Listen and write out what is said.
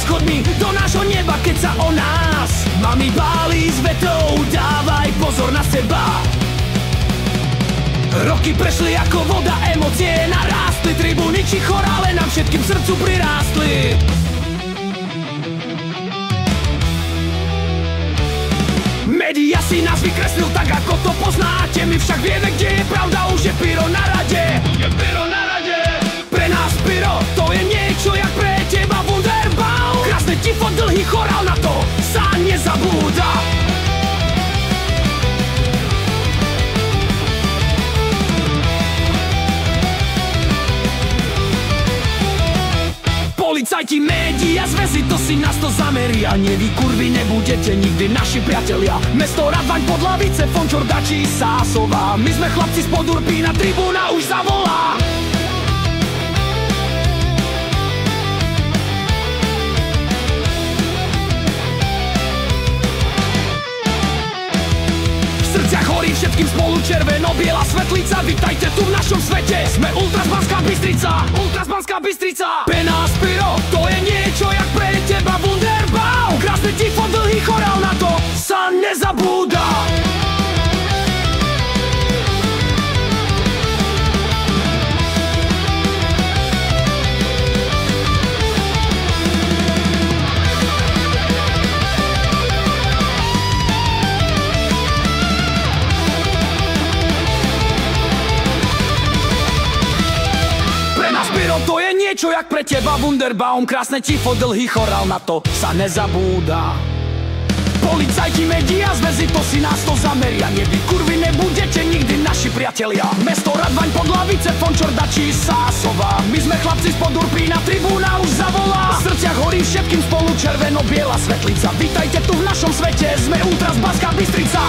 chodmi do nášho neba, keď sa o nás mami báli s vetou. Dávaj pozor na seba. Roky prešli ako voda, emócie narástli, tribúny či chorále nám všetkým srdcu prirástli. Média si nás vykreslil tak, ako to poznáte. My však vieme, kde je pravda, už je pyro na rade. Pre nás pyro, to je niečo jak pre teba Wunderbaum. Krásne tifo, dlhý chorál, na to sa nezabúda. Policajti, média, zväzy, to si nás to zameria. Nevy kurvy, nebudete nikdy naši priatelia. Mesto Radvaň, Podlavice, Fončorda či Sásová. My sme chlapci spod Urpína, tribúna už zavolá. V srdciach horí všetkým spolu červeno-biela svetlica. Vitajte tu v našom svete, sme Ultras Banská Bystrica. Ultras Banská Bystrica. Pre nás pyro, to je niečo jak pre teba Wunderbaum. Krásne tifo, dlhý chorál, na to sa nezabúda. To je niečo jak pre teba Wunderbaum. Krásne tifo, dlhý chorál, na to sa nezabúda. Policajti, média, zväzy, to si nás to zameria. Nevy kurvy, nebudete nikdy naši priatelia. Mesto Radvaň, Podlavice, Fončorda či Sásová. My sme chlapci spod Urpína, tribúna už zavolá. V srdciach horí všetkým spolu červeno-biela svetlica. Vítajte tu v našom svete, sme Ultras Banská Bystrica.